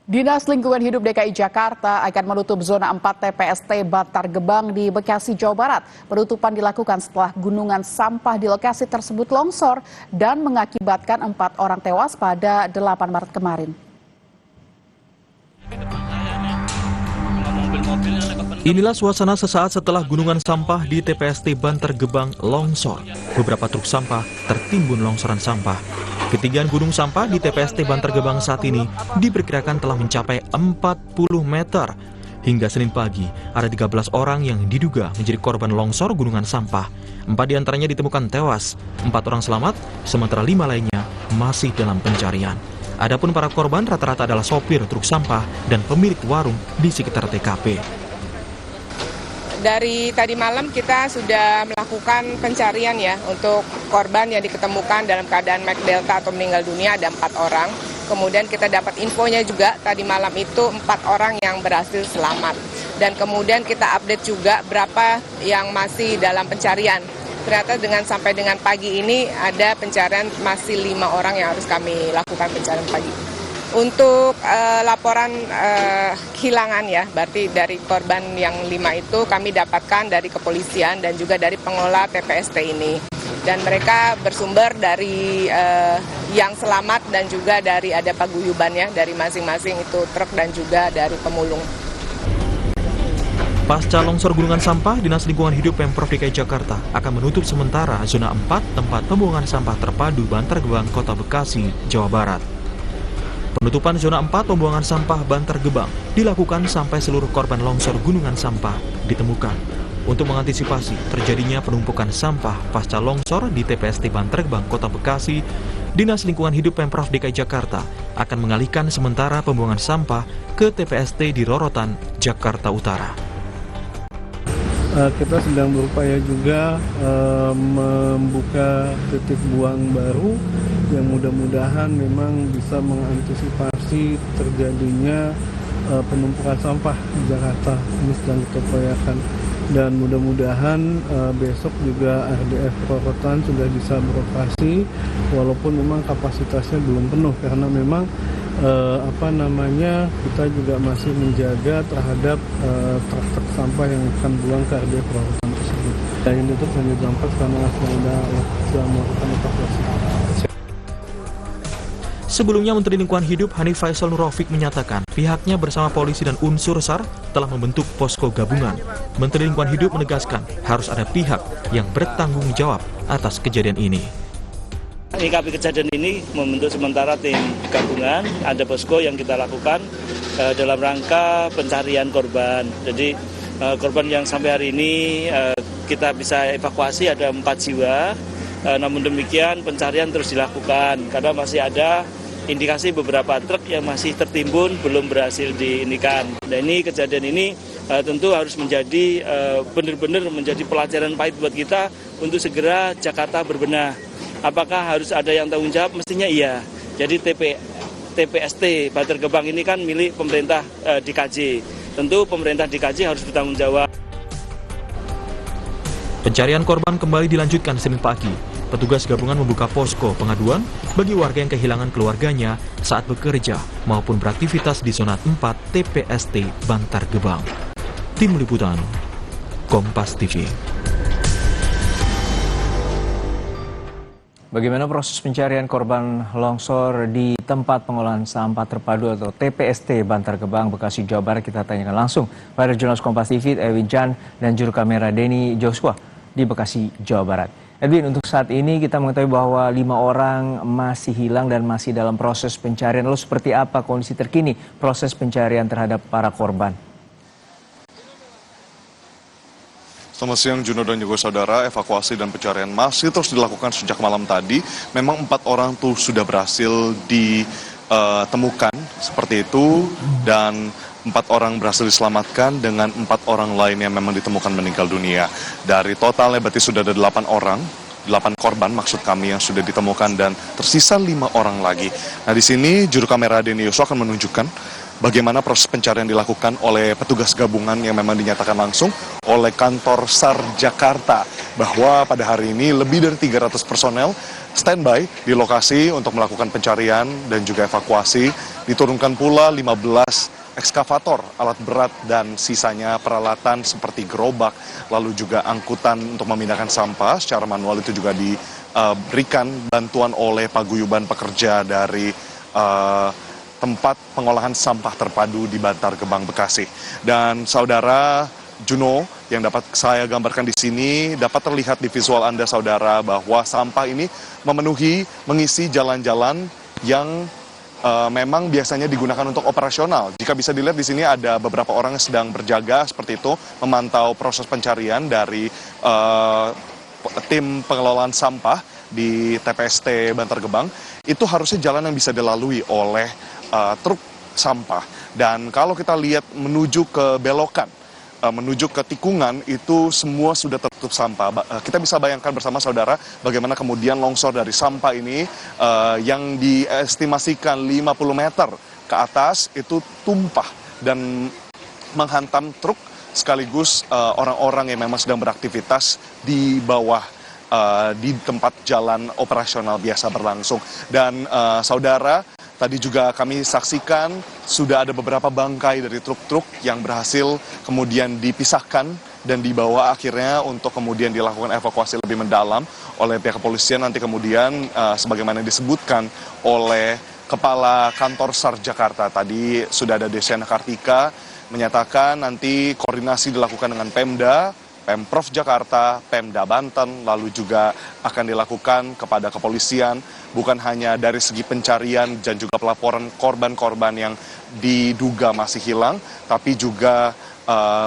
Dinas Lingkungan Hidup DKI Jakarta akan menutup zona 4 TPST Bantar Gebang di Bekasi, Jawa Barat. Penutupan dilakukan setelah gunungan sampah di lokasi tersebut longsor dan mengakibatkan 4 orang tewas pada 8 Maret kemarin. Inilah suasana sesaat setelah gunungan sampah di TPST Bantar Gebang longsor. Beberapa truk sampah tertimbun longsoran sampah. Ketinggian gunung sampah di TPST Bantar Gebang saat ini diperkirakan telah mencapai 40 meter. Hingga Senin pagi, ada 13 orang yang diduga menjadi korban longsor gunungan sampah. 4 diantaranya ditemukan tewas, 4 orang selamat, sementara 5 lainnya masih dalam pencarian. Adapun para korban rata-rata adalah sopir truk sampah dan pemilik warung di sekitar TKP. Dari tadi malam kita sudah melakukan pencarian ya untuk korban yang diketemukan dalam keadaan Mac Delta atau meninggal dunia ada 4 orang. Kemudian kita dapat infonya juga tadi malam itu 4 orang yang berhasil selamat. Dan kemudian kita update juga berapa yang masih dalam pencarian. Ternyata sampai dengan pagi ini ada pencarian masih 5 orang yang harus kami lakukan pencarian pagi. Untuk laporan kehilangan ya, berarti dari korban yang 5 itu kami dapatkan dari kepolisian dan juga dari pengelola TPST ini. Dan mereka bersumber dari yang selamat dan juga dari ada paguyubannya dari masing-masing itu truk dan juga dari pemulung. Pasca longsor gunungan sampah, Dinas Lingkungan Hidup Pemprov DKI Jakarta akan menutup sementara zona 4 tempat pembuangan sampah terpadu Bantar Gebang, Kota Bekasi, Jawa Barat. Penutupan zona 4 pembuangan sampah Bantar Gebang dilakukan sampai seluruh korban longsor gunungan sampah ditemukan. Untuk mengantisipasi terjadinya penumpukan sampah pasca longsor di TPST Bantar Gebang, Kota Bekasi, Dinas Lingkungan Hidup Pemprov DKI Jakarta akan mengalihkan sementara pembuangan sampah ke TPST di Rorotan, Jakarta Utara. Kita sedang berupaya juga membuka titik buang baru yang mudah-mudahan memang bisa mengantisipasi terjadinya penumpukan sampah di Jakarta. Ini sedang kita upayakan dan mudah-mudahan besok juga RDF Rorotan sudah bisa beroperasi walaupun memang kapasitasnya belum penuh karena memang kita juga masih menjaga terhadap truk-truk sampah yang akan buang ke RDF Rorotan tersebut. Dan ini itu hanya dampak karena sedang melakukan evakuasi. Sebelumnya, Menteri Lingkungan Hidup Hanif Faisal Nurrafiq menyatakan pihaknya bersama polisi dan unsur SAR telah membentuk posko gabungan. Menteri Lingkungan Hidup menegaskan harus ada pihak yang bertanggung jawab atas kejadian ini. Menyikapi kejadian ini membentuk sementara tim gabungan, ada posko yang kita lakukan dalam rangka pencarian korban. Jadi korban yang sampai hari ini kita bisa evakuasi ada 4 jiwa, namun demikian pencarian terus dilakukan karena masih ada indikasi beberapa truk yang masih tertimbun belum berhasil diinikan. Dan ini kejadian ini tentu harus menjadi benar-benar menjadi pelajaran pahit buat kita untuk segera Jakarta berbenah. Apakah harus ada yang tanggung jawab? Mestinya iya. Jadi TPST Bantar Gebang ini kan milik pemerintah DKJ. Tentu pemerintah DKJ harus bertanggung jawab. Pencarian korban kembali dilanjutkan Senin pagi. Petugas gabungan membuka posko pengaduan bagi warga yang kehilangan keluarganya saat bekerja maupun beraktivitas di zona 4 TPST Bantar Gebang. Tim Liputan, Kompas TV. Bagaimana proses pencarian korban longsor di tempat pengolahan sampah terpadu atau TPST Bantar Gebang, Bekasi, Jawa Barat? Kita tanyakan langsung pada jurnalis Kompas TV, Edwin Jan dan juru kamera Denny Joshua di Bekasi, Jawa Barat. Edwin, untuk saat ini kita mengetahui bahwa 5 orang masih hilang dan masih dalam proses pencarian. Lalu seperti apa kondisi terkini proses pencarian terhadap para korban? Selamat siang Juno dan juga saudara, evakuasi dan pencarian masih terus dilakukan sejak malam tadi. Memang 4 orang tuh sudah berhasil ditemukan seperti itu dan 4 orang berhasil diselamatkan dengan 4 orang lain yang memang ditemukan meninggal dunia. Dari totalnya berarti sudah ada 8 orang, 8 korban maksud kami yang sudah ditemukan dan tersisa 5 orang lagi. Nah di sini juru kamera Denny Joshua akan menunjukkan bagaimana proses pencarian dilakukan oleh petugas gabungan yang memang dinyatakan langsung oleh kantor SAR Jakarta bahwa pada hari ini lebih dari 300 personel standby di lokasi untuk melakukan pencarian dan juga evakuasi Diturunkan pula 15 ekskavator, alat berat dan sisanya peralatan seperti gerobak, lalu juga angkutan untuk memindahkan sampah secara manual itu juga diberikan bantuan oleh paguyuban pekerja dari tempat pengolahan sampah terpadu di Bantar Gebang, Bekasi. Dan saudara Juno, yang dapat saya gambarkan di sini, dapat terlihat di visual Anda saudara bahwa sampah ini mengisi jalan-jalan yang memang biasanya digunakan untuk operasional. Jika bisa dilihat di sini ada beberapa orang yang sedang berjaga seperti itu, memantau proses pencarian dari tim pengelolaan sampah di TPST Bantar Gebang. Itu harusnya jalan yang bisa dilalui oleh truk sampah. Dan kalau kita lihat menuju ke belokan, menuju ke tikungan, itu semua sudah tertutup sampah. Kita bisa bayangkan bersama saudara bagaimana kemudian longsor dari sampah ini yang diestimasikan 50 meter ke atas itu tumpah dan menghantam truk sekaligus orang-orang yang memang sedang beraktivitas di bawah di tempat jalan operasional biasa berlangsung. Dan saudara, tadi juga kami saksikan sudah ada beberapa bangkai dari truk-truk yang berhasil kemudian dipisahkan dan dibawa akhirnya untuk kemudian dilakukan evakuasi lebih mendalam oleh pihak kepolisian. Nanti kemudian sebagaimana disebutkan oleh Kepala Kantor SAR Jakarta, tadi sudah ada Desyana Kartika menyatakan nanti koordinasi dilakukan dengan Pemda, Pemprov Jakarta, Pemda Banten, lalu juga akan dilakukan kepada kepolisian, bukan hanya dari segi pencarian dan juga pelaporan korban-korban yang diduga masih hilang, tapi juga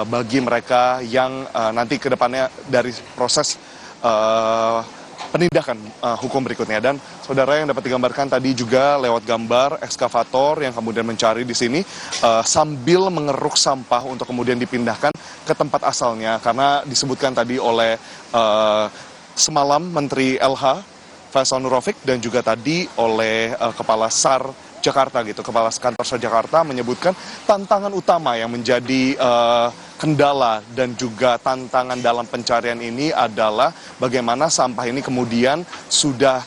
bagi mereka yang nanti ke depannya dari proses penindakan hukum berikutnya. Dan saudara, yang dapat digambarkan tadi juga lewat gambar ekskavator yang kemudian mencari di sini sambil mengeruk sampah untuk kemudian dipindahkan ke tempat asalnya, karena disebutkan tadi oleh semalam Menteri LH Faisal Nurrofik dan juga tadi oleh Kepala SAR Jakarta Kepala Kantor SAR Jakarta menyebutkan tantangan utama yang menjadi kendala dan juga tantangan dalam pencarian ini adalah bagaimana sampah ini kemudian sudah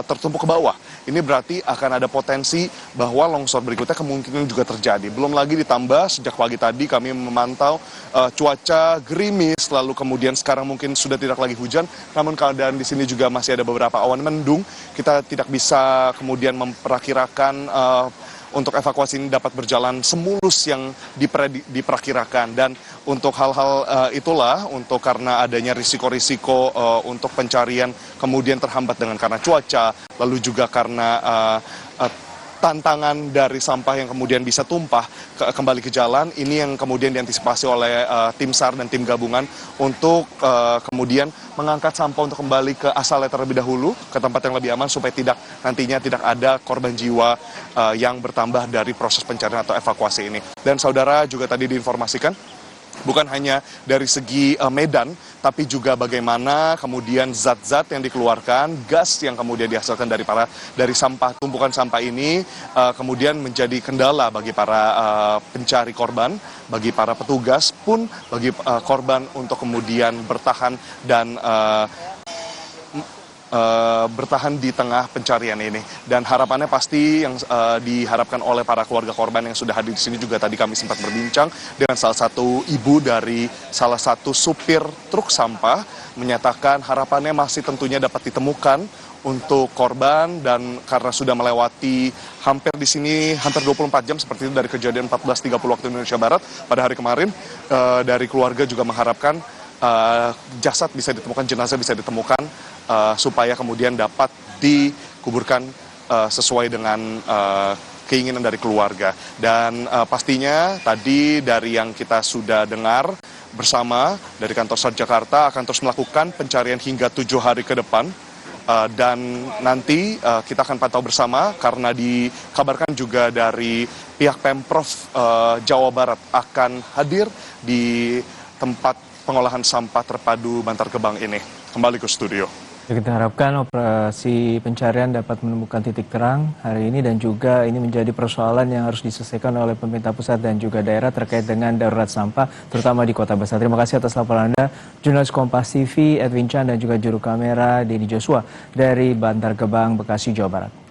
tertumpuk ke bawah. Ini berarti akan ada potensi bahwa longsor berikutnya kemungkinan juga terjadi. Belum lagi ditambah sejak pagi tadi kami memantau cuaca gerimis, lalu kemudian sekarang mungkin sudah tidak lagi hujan, namun keadaan di sini juga masih ada beberapa awan mendung. Kita tidak bisa kemudian memperkirakan untuk evakuasi ini dapat berjalan semulus yang diperkirakan. Dan untuk hal-hal itulah, untuk karena adanya risiko-risiko untuk pencarian kemudian terhambat karena cuaca, lalu juga karena tantangan dari sampah yang kemudian bisa tumpah kembali ke jalan, ini yang kemudian diantisipasi oleh tim SAR dan tim gabungan untuk kemudian mengangkat sampah untuk kembali ke asalnya terlebih dahulu, ke tempat yang lebih aman supaya nantinya tidak ada korban jiwa yang bertambah dari proses pencarian atau evakuasi ini. Dan saudara, juga tadi diinformasikan bukan hanya dari segi medan, tapi juga bagaimana kemudian zat-zat yang dikeluarkan, gas yang kemudian dihasilkan dari sampah, tumpukan sampah ini kemudian menjadi kendala bagi para pencari korban, bagi para petugas pun, bagi korban untuk kemudian bertahan dan bertahan di tengah pencarian ini. Dan harapannya pasti yang diharapkan oleh para keluarga korban yang sudah hadir di sini, juga tadi kami sempat berbincang dengan salah satu ibu dari salah satu supir truk sampah, menyatakan harapannya masih tentunya dapat ditemukan untuk korban, dan karena sudah melewati hampir di sini hampir 24 jam seperti itu dari kejadian 14.30 waktu Indonesia Barat pada hari kemarin, dari keluarga juga mengharapkan jasad bisa ditemukan, jenazah bisa ditemukan supaya kemudian dapat dikuburkan sesuai dengan keinginan dari keluarga. Dan pastinya tadi dari yang kita sudah dengar bersama dari Kantor SAR Jakarta akan terus melakukan pencarian hingga 7 hari ke depan. Dan nanti kita akan pantau bersama, karena dikabarkan juga dari pihak Pemprov Jawa Barat akan hadir di tempat pengolahan sampah terpadu Bantar Gebang ini. Kembali ke studio. Kita harapkan operasi pencarian dapat menemukan titik terang hari ini, dan juga ini menjadi persoalan yang harus diselesaikan oleh pemerintah pusat dan juga daerah terkait dengan darurat sampah, terutama di Kota Besar. Terima kasih atas laporan Anda, jurnalis Kompas TV Edwin Chan, dan juga juru kamera Denny Joshua dari Bantar Gebang, Bekasi, Jawa Barat.